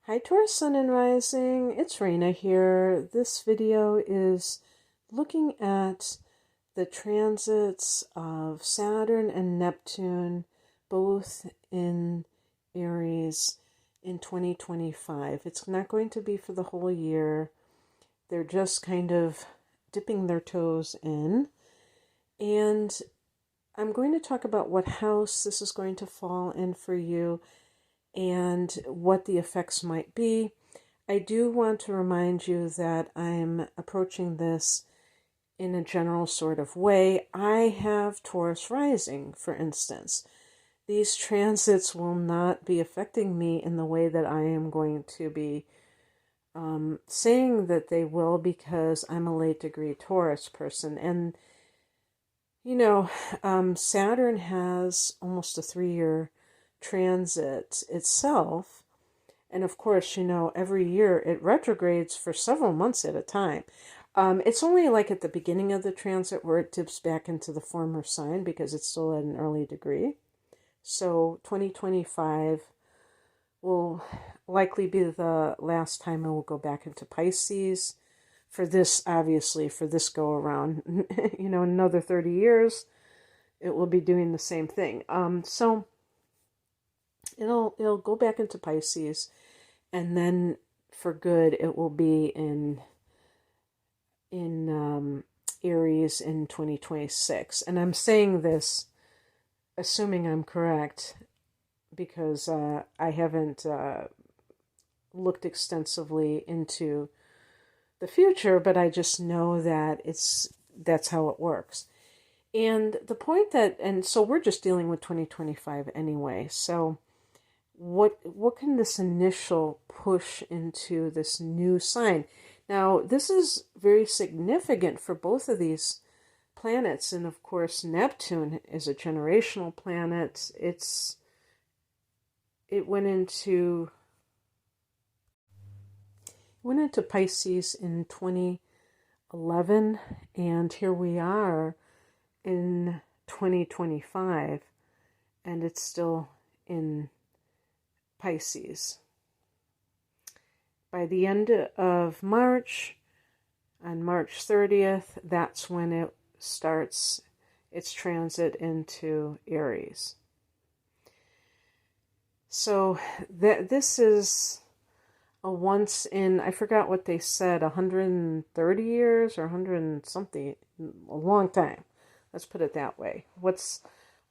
Hi Taurus Sun and Rising, it's Raina here. This video is looking at the transits of Saturn and Neptune, both in Aries in 2025. It's not going to be for the whole year. They're just kind of dipping their toes in. And I'm going to talk about what house this is going to fall in for you and what the effects might be. I do want to remind you that I'm approaching this in a general sort of way. I have Taurus rising, for instance. These transits will not be affecting me in the way that I am going to be saying that they will, because I'm a late degree Taurus person. And, Saturn has almost a 3-year transit itself. And of course, every year it retrogrades for several months at a time. It's only like at the beginning of the transit where it dips back into the former sign because it's still at an early degree. So 2025 will likely be the last time it will go back into Pisces. For this, obviously, for this go around, another 30 years, it will be doing the same thing. So it'll go back into Pisces, and then for good it will be in Aries in 2026. And I'm saying this assuming I'm correct, because I haven't looked extensively into the future, but I just know that that's how it works. And the point so we're just dealing with 2025 anyway. So what can this initial push into this new sign? Now, this is very significant for both of these planets. And of course, Neptune is a generational planet. It went into Pisces in 2011, and here we are in 2025, and it's still in Pisces. By the end of March, on March 30th, that's when it starts its transit into Aries. So this is a once in, I forgot what they said, 130 years or 100 and something, a long time. Let's put it that way. What's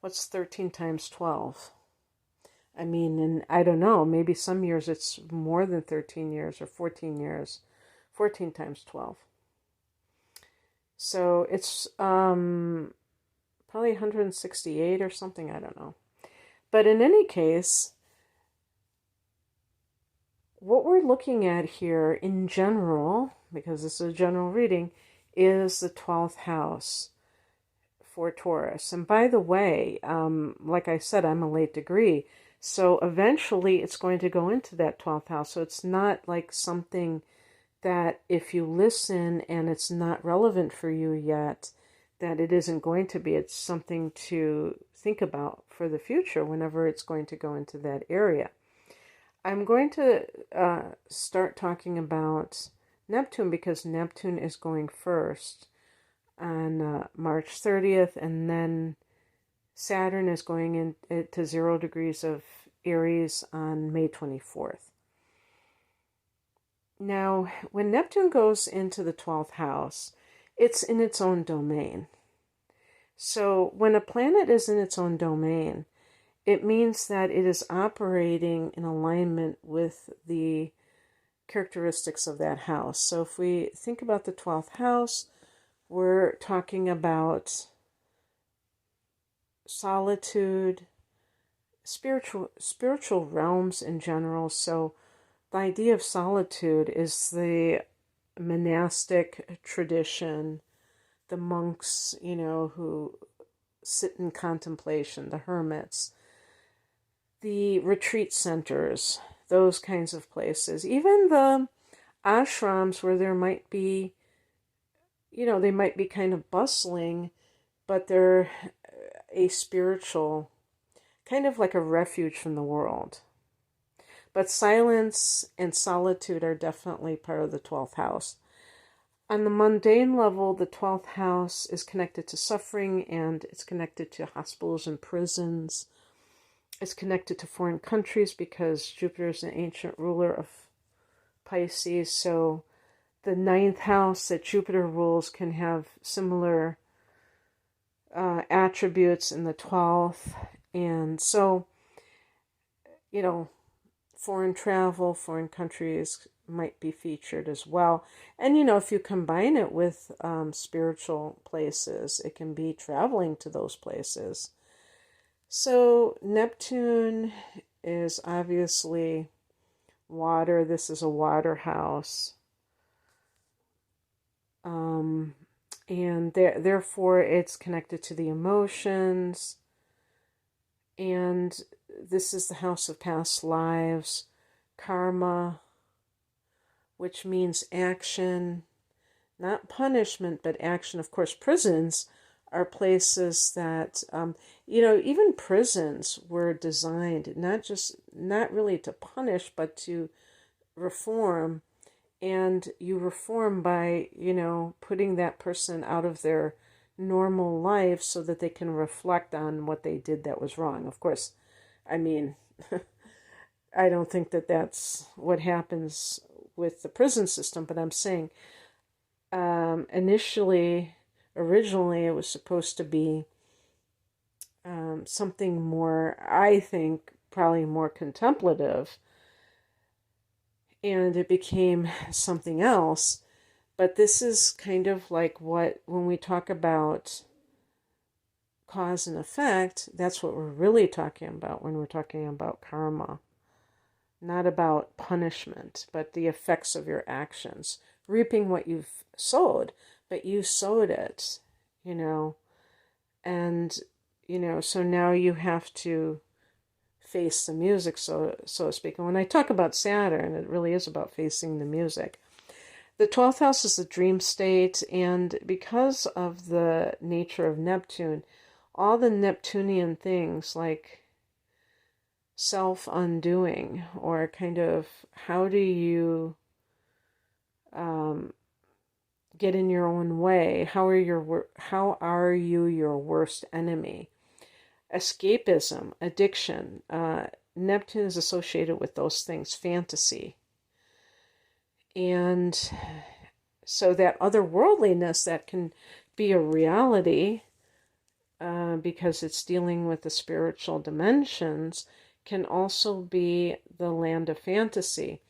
13 times 12? I mean, and I don't know, maybe some years it's more than 13 years or 14 years. 14 times 12. So it's probably 168 or something, I don't know. But in any case, what we're looking at here in general, because this is a general reading, is the 12th house for Taurus. And by the way, like I said, I'm a late degree. So eventually it's going to go into that 12th house. So it's not like something that if you listen and it's not relevant for you yet, that it isn't going to be. It's something to think about for the future whenever it's going to go into that area. I'm going to start talking about Neptune because Neptune is going first on March 30th, and then Saturn is going into 0 degrees of Aries on May 24th. Now, when Neptune goes into the 12th house, it's in its own domain. So when a planet is in its own domain, it means that it is operating in alignment with the characteristics of that house. So if we think about the 12th house, we're talking about solitude, spiritual realms in general. So the idea of solitude is the monastic tradition, the monks, who sit in contemplation, the hermits, the retreat centers, those kinds of places, even the ashrams where there might be, they might be kind of bustling, but they're a spiritual, kind of like a refuge from the world. But silence and solitude are definitely part of the 12th house. On the mundane level, the 12th house is connected to suffering, and it's connected to hospitals and prisons. It's connected to foreign countries because Jupiter is an ancient ruler of Pisces. So the 9th house that Jupiter rules can have similar attributes in the 12th. And so, foreign travel, foreign countries might be featured as well. And, if you combine it with spiritual places, it can be traveling to those places. So Neptune is obviously water. This is a water house. And therefore it's connected to the emotions. And this is the house of past lives, karma, which means action, not punishment, but action. Of course, prisons are places that, even prisons were designed not really to punish, but to reform. And you reform by, putting that person out of their normal life so that they can reflect on what they did that was wrong. Of course, I don't think that that's what happens with the prison system, but I'm saying originally it was supposed to be something more, I think, probably more contemplative, and it became something else. But this is kind of like when we talk about cause and effect, that's what we're really talking about when we're talking about karma. Not about punishment, but the effects of your actions. Reaping what you've sowed, but you sowed it, and, so now you have to face the music, so to speak. And when I talk about Saturn, it really is about facing the music. The 12th house is the dream state, and because of the nature of Neptune, all the Neptunian things like self-undoing, or kind of how do you get in your own way? How are you your worst enemy? Escapism, addiction. Neptune is associated with those things, fantasy. And so that otherworldliness that can be a reality because it's dealing with the spiritual dimensions can also be the land of fantasy.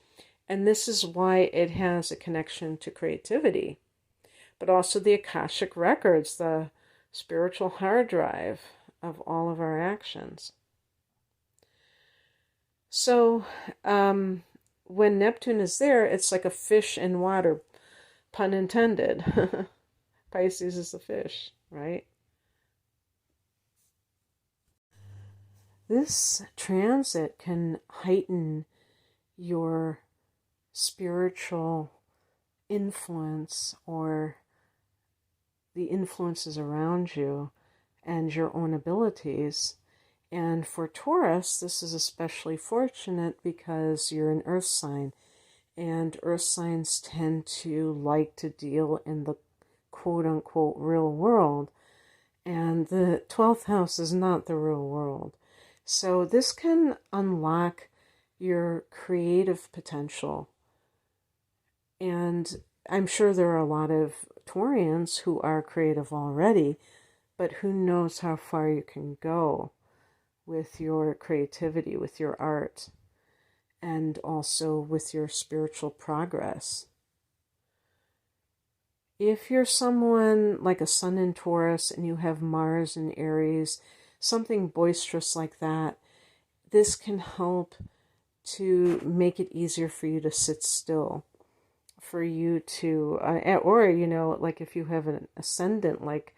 And this is why it has a connection to creativity, but also the Akashic records, the spiritual hard drive of all of our actions. So when Neptune is there, it's like a fish in water, pun intended. Pisces is the fish, right? This transit can heighten your spiritual influence, or the influences around you, and your own abilities. And for Taurus, this is especially fortunate because you're an earth sign, and earth signs tend to like to deal in the quote-unquote real world, and the 12th house is not the real world. So this can unlock your creative potential. And I'm sure there are a lot of Taurians who are creative already, but who knows how far you can go with your creativity, with your art, and also with your spiritual progress. If you're someone like a Sun in Taurus and you have Mars in Aries, something boisterous like that, this can help to make it easier for you to sit still, for you to, or, like if you have an ascendant like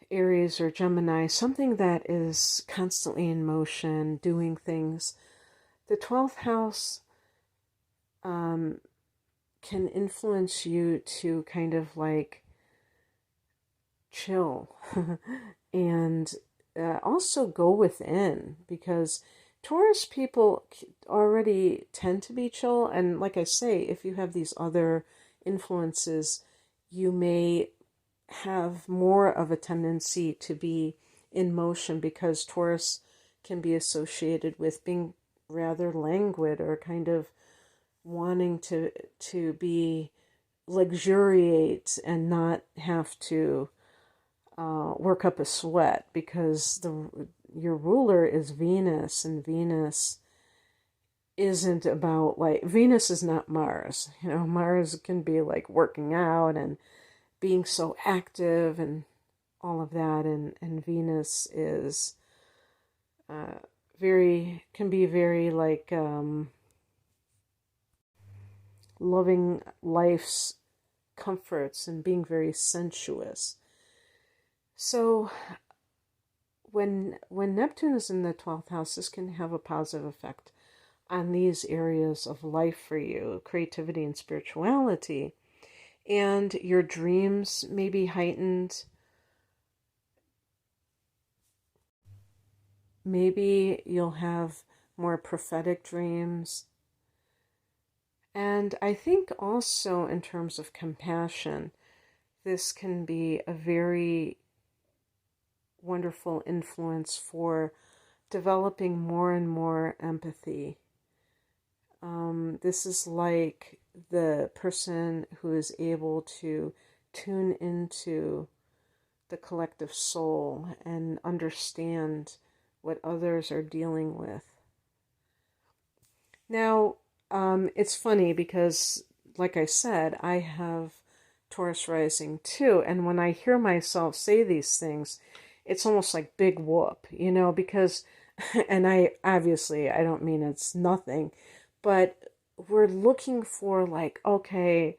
Aries or Gemini, something that is constantly in motion, doing things. The 12th house can influence you to kind of like chill and also go within, because Taurus people already tend to be chill, and like I say, if you have these other influences, you may have more of a tendency to be in motion, because Taurus can be associated with being rather languid, or kind of wanting to be luxuriate and not have to work up a sweat, because your ruler is Venus, and Venus isn't about, like, Venus is not Mars. You know, Mars can be like working out and being so active and all of that, and Venus is can be very like loving life's comforts and being very sensuous. So when Neptune is in the 12th house, this can have a positive effect on these areas of life for you, creativity and spirituality. And your dreams may be heightened. Maybe you'll have more prophetic dreams. And I think also in terms of compassion, this can be a very wonderful influence for developing more and more empathy. This is like the person who is able to tune into the collective soul and understand what others are dealing with. Now, it's funny because, like I said, I have Taurus rising too, and when I hear myself say these things, it's almost like big whoop, you know, because, and I don't mean it's nothing, but we're looking for, like, okay,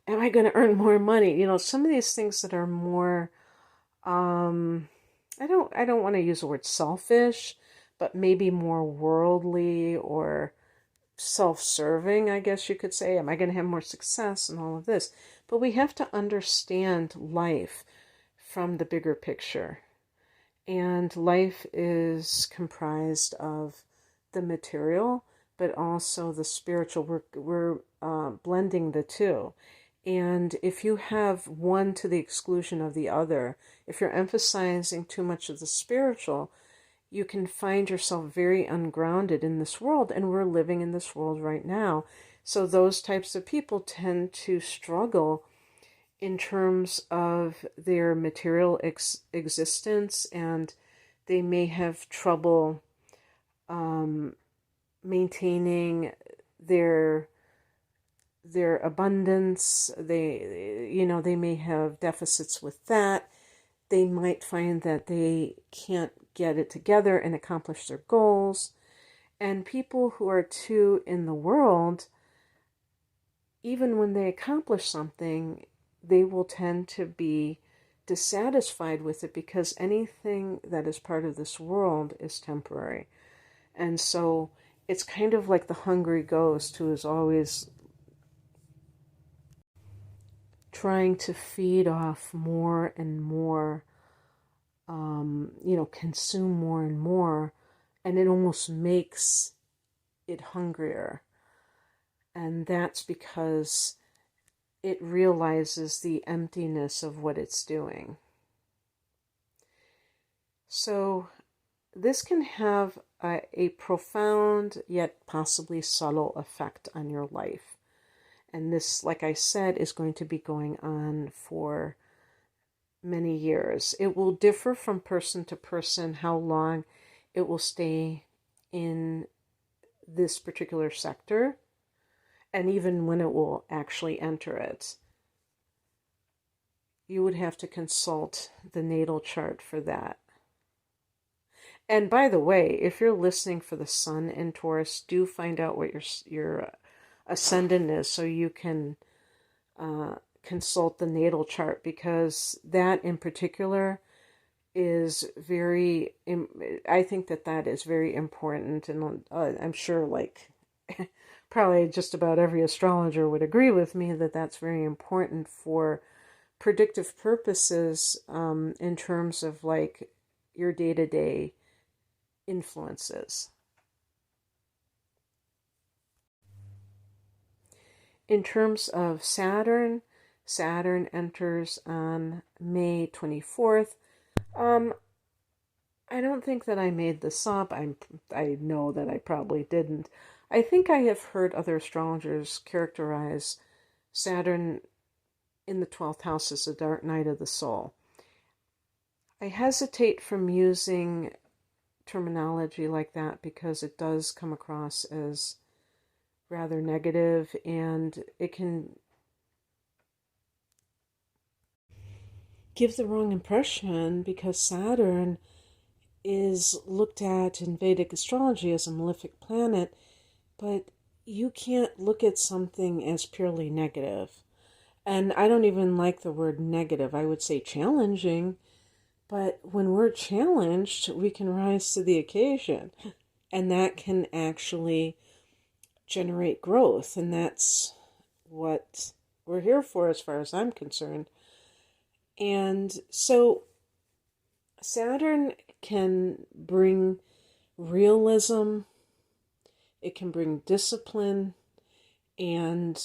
am I going to earn more money? You know, some of these things that are more, I don't want to use the word selfish, but maybe more worldly or self-serving, I guess you could say. Am I going to have more success and all of this? But we have to understand life from the bigger picture. And life is comprised of the material, but also the spiritual. We're blending the two. And if you have one to the exclusion of the other, if you're emphasizing too much of the spiritual, you can find yourself very ungrounded in this world. And we're living in this world right now. So those types of people tend to struggle in terms of their material existence, and they may have trouble maintaining their abundance. They may have deficits with that. They might find that they can't get it together and accomplish their goals. And people who are too in the world, even when they accomplish something, they will tend to be dissatisfied with it, because anything that is part of this world is temporary. And so it's kind of like the hungry ghost who is always trying to feed off more and more, consume more and more, and it almost makes it hungrier. And that's because it realizes the emptiness of what it's doing. So this can have a profound yet possibly subtle effect on your life. And this, like I said, is going to be going on for many years. It will differ from person to person how long it will stay in this particular sector, and even when it will actually enter it. You would have to consult the natal chart for that. And by the way, if you're listening for the sun in Taurus, do find out what your ascendant is, so you can consult the natal chart, because that in particular is I think that is very important. And I'm sure, like, probably just about every astrologer would agree with me that that's very important for predictive purposes, in terms of, like, your day-to-day influences. In terms of Saturn, Saturn enters on May 24th. I don't think that I made this up. I know that I probably didn't. I think I have heard other astrologers characterize Saturn in the 12th house as a dark night of the soul. I hesitate from using terminology like that because it does come across as rather negative, and it can give the wrong impression because Saturn is looked at in Vedic astrology as a malefic planet, but you can't look at something as purely negative. And I don't even like the word negative. I would say challenging, but when we're challenged, we can rise to the occasion, and that can actually generate growth, and that's what we're here for as far as I'm concerned. And so Saturn can bring realism, it can bring discipline, and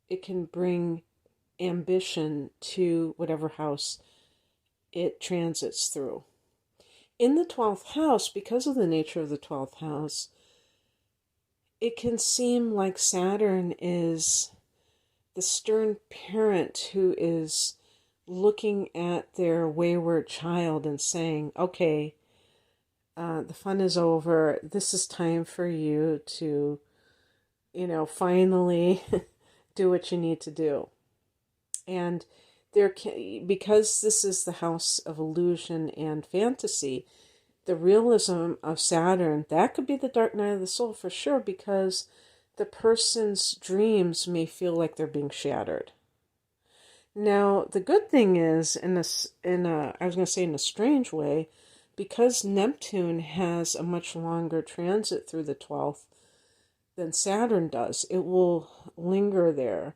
it can bring ambition to whatever house it transits through. In the 12th house, because of the nature of the 12th house, it can seem like Saturn is the stern parent who is looking at their wayward child and saying, okay, the fun is over. This is time for you to, finally do what you need to do. And because this is the house of illusion and fantasy, the realism of Saturn, that could be the dark night of the soul for sure, because the person's dreams may feel like they're being shattered. Now, the good thing is, I was going to say in a strange way, because Neptune has a much longer transit through the 12th than Saturn does, it will linger there,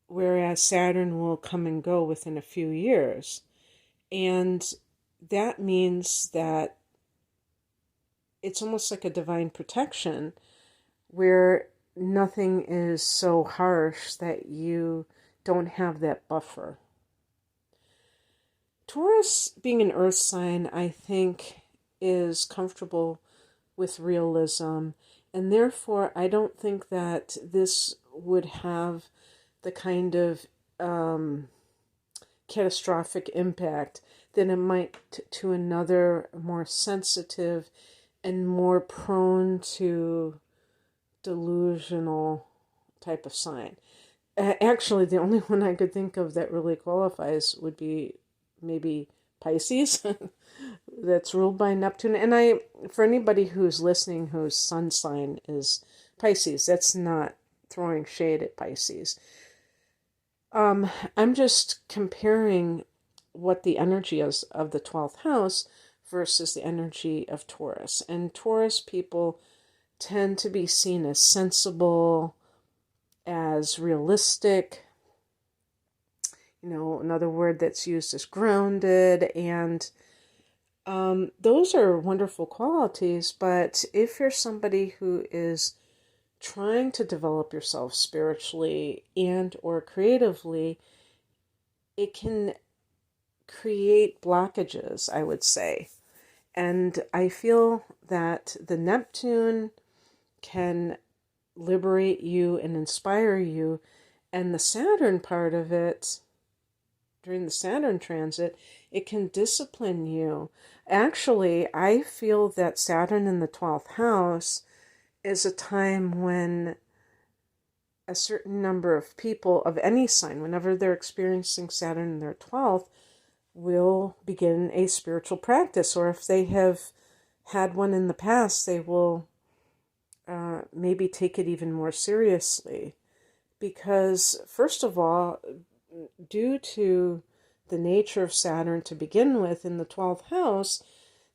whereas Saturn will come and go within a few years. And that means that it's almost like a divine protection where nothing is so harsh that you don't have that buffer. Taurus, being an earth sign, I think is comfortable with realism, and therefore I don't think that this would have the kind of catastrophic impact that it might to another more sensitive and more prone to delusional type of sign. Actually, the only one I could think of that really qualifies would be maybe Pisces, that's ruled by Neptune. And for anybody who's listening whose sun sign is Pisces, that's not throwing shade at Pisces. I'm just comparing what the energy is of the 12th house versus the energy of Taurus. And Taurus people tend to be seen as sensible, as realistic. Another word that's used is grounded, and those are wonderful qualities. But if you're somebody who is trying to develop yourself spiritually and or creatively, it can create blockages, I would say. And I feel that the Neptune can liberate you and inspire you, and the Saturn part of it, during the Saturn transit, it can discipline you. Actually, I feel that Saturn in the 12th house is a time when a certain number of people of any sign, whenever they're experiencing Saturn in their 12th, will begin a spiritual practice. Or if they have had one in the past, they will maybe take it even more seriously. Because, first of all, due to the nature of Saturn to begin with in the 12th house,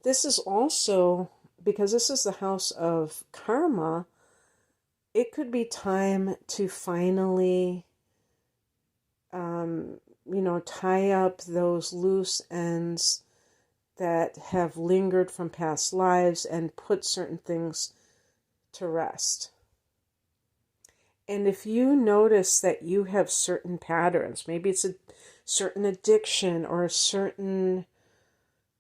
this is also, because this is the house of karma, it could be time to finally, tie up those loose ends that have lingered from past lives and put certain things to rest. And if you notice that you have certain patterns, maybe it's a certain addiction or a certain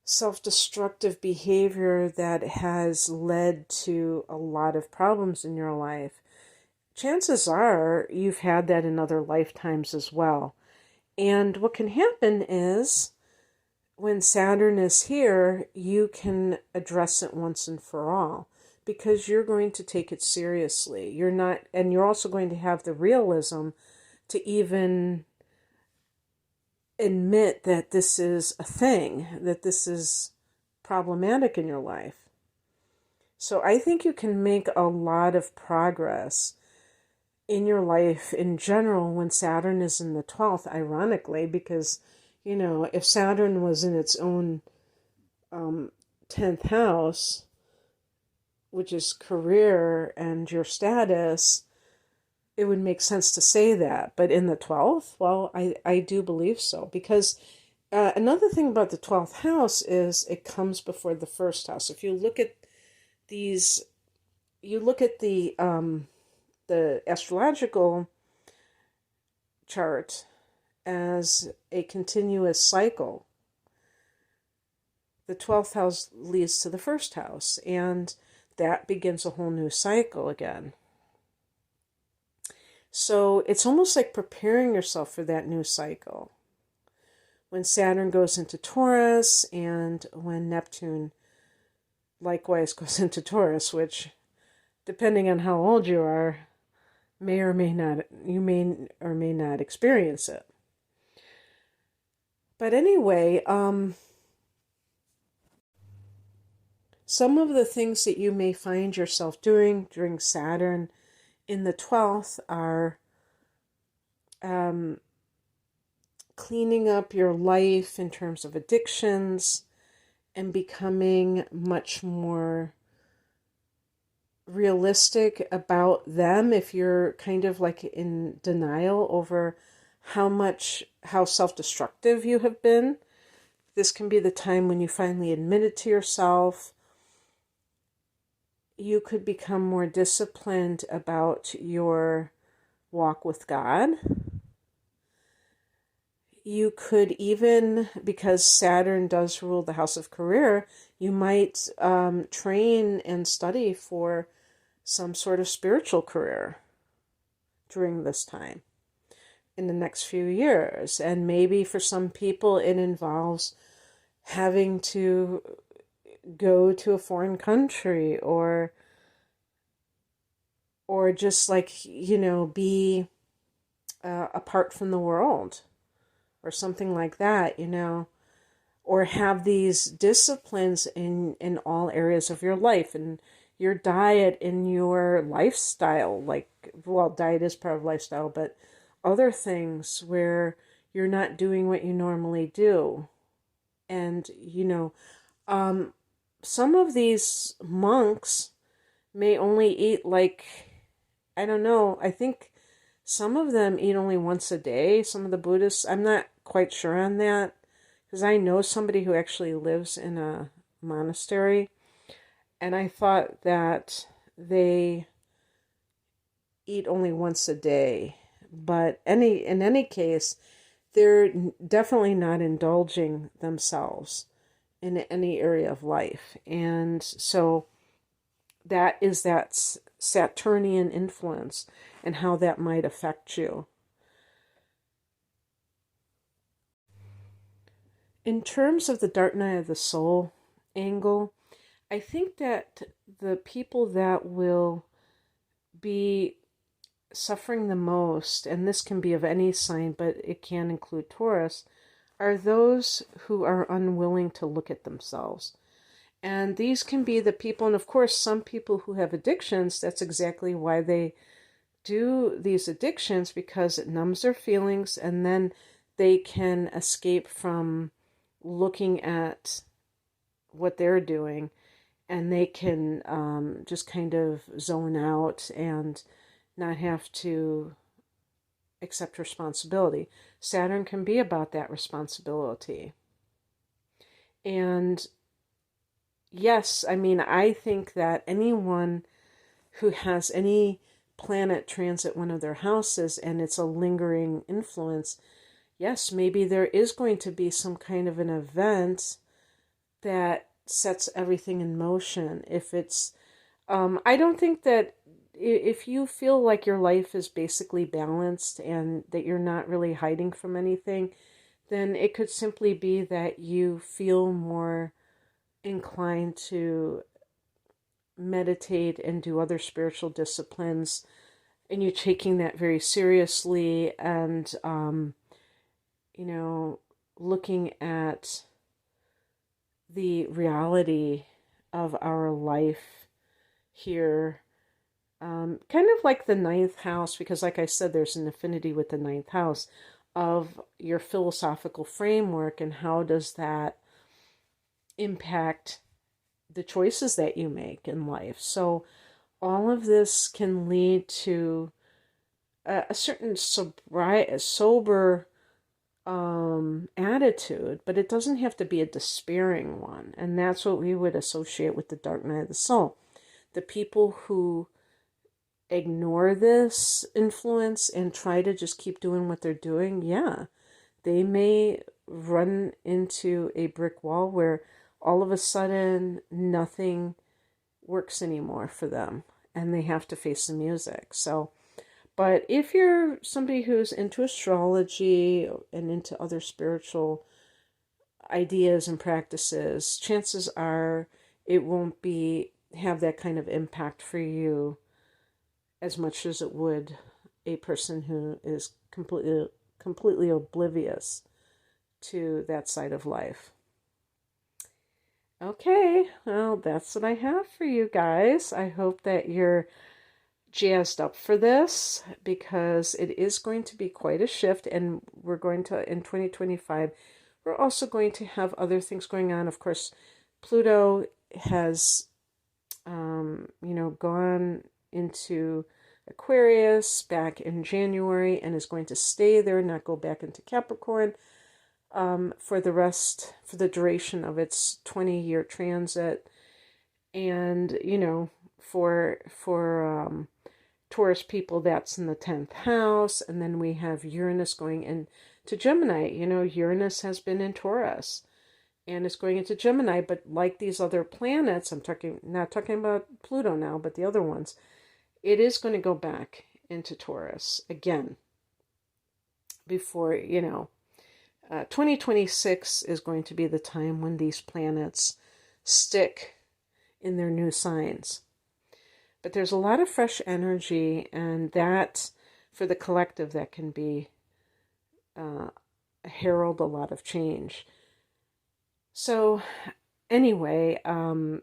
self-destructive behavior that has led to a lot of problems in your life, chances are you've had that in other lifetimes as well. And what can happen is when Saturn is here, you can address it once and for all because you're going to take it seriously. You're not, and you're also going to have the realism to even admit that this is a thing, that this is problematic in your life. So I think you can make a lot of progress in your life in general when Saturn is in the 12th, ironically, because, you know, if Saturn was in its own 10th house, which is career and your status, it would make sense to say that. But in the 12th, well, I do believe so. Because another thing about the 12th house is it comes before the first house. If you look at these, you look at the astrological chart as a continuous cycle. The 12th house leads to the first house, and that begins a whole new cycle again. So it's almost like preparing yourself for that new cycle. When Saturn goes into Taurus and when Neptune likewise goes into Taurus, which, depending on how old you are, may or may not experience it. But anyway, some of the things that you may find yourself doing during Saturn in the 12th are cleaning up your life in terms of addictions and becoming much more realistic about them. If you're kind of like in denial over how self-destructive you have been, this can be the time when you finally admit it to yourself. You could become more disciplined about your walk with God. You could even, because Saturn does rule the house of career, you might train and study for some sort of spiritual career during this time in the next few years. And maybe for some people it involves having to go to a foreign country or just like, you know, be apart from the world or something like that, you know, or have these disciplines in all areas of your life and your diet and your lifestyle. Like, well, diet is part of lifestyle, but other things where you're not doing what you normally do. And, you know, some of these monks may only eat like, I don't know, I think some of them eat only once a day. Some of the Buddhists, I'm not quite sure on that, because I know somebody who actually lives in a monastery, and I thought that they eat only once a day. But in any case, they're definitely not indulging themselves in any area of life. And so that is that Saturnian influence and how that might affect you. In terms of the dark night of the soul angle, I think that the people that will be suffering the most, and this can be of any sign, but it can include Taurus, are those who are unwilling to look at themselves. And these can be the people, and of course some people who have addictions, that's exactly why they do these addictions, because it numbs their feelings and then they can escape from looking at what they're doing, and they can just kind of zone out and not have to accept responsibility. Saturn can be about that responsibility. And yes, I mean, I think that anyone who has any planet transit one of their houses and it's a lingering influence, yes, maybe there is going to be some kind of an event that sets everything in motion. If it's, I don't think that if you feel like your life is basically balanced and that you're not really hiding from anything, then it could simply be that you feel more inclined to meditate and do other spiritual disciplines, and you're taking that very seriously, and you know, looking at the reality of our life here, kind of like the ninth house, because like I said, there's an affinity with the ninth house of your philosophical framework, and how does that impact the choices that you make in life. So all of this can lead to a certain sober attitude, but it doesn't have to be a despairing one. And that's what we would associate with the dark night of the soul. The people who ignore this influence and try to just keep doing what they're doing, yeah, they may run into a brick wall where all of a sudden nothing works anymore for them and they have to face the music. So, but if you're somebody who's into astrology and into other spiritual ideas and practices, chances are it won't have that kind of impact for you as much as it would a person who is completely oblivious to that side of life. Okay, well, that's what I have for you guys. I hope that you're jazzed up for this, because it is going to be quite a shift, and we're going to, in 2025, we're also going to have other things going on. Of course, Pluto has, gone into Aquarius back in January and is going to stay there, not go back into Capricorn for the duration of its 20-year transit. And, for Taurus people, that's in the 10th house. And then we have Uranus going into Gemini. Uranus has been in Taurus and it's going into Gemini. But like these other planets, not talking about Pluto now, but the other ones, it is going to go back into Taurus again before, 2026 is going to be the time when these planets stick in their new signs. But there's a lot of fresh energy, and that, for the collective, that can be herald a lot of change. So anyway, I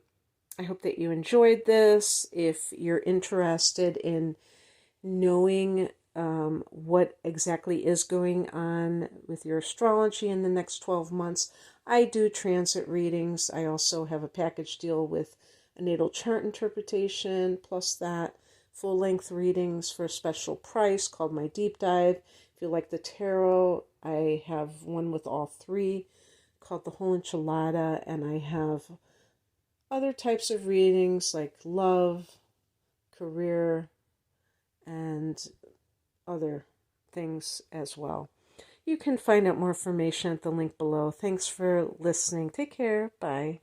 hope that you enjoyed this. If you're interested in knowing what exactly is going on with your astrology in the next 12 months, I do transit readings. I also have a package deal with a natal chart interpretation, plus that full-length readings for a special price called my deep dive. If you like the tarot, I have one with all three called the whole enchilada, and I have other types of readings like love, career, and other things as well. You can find out more information at the link below. Thanks for listening. Take care. Bye.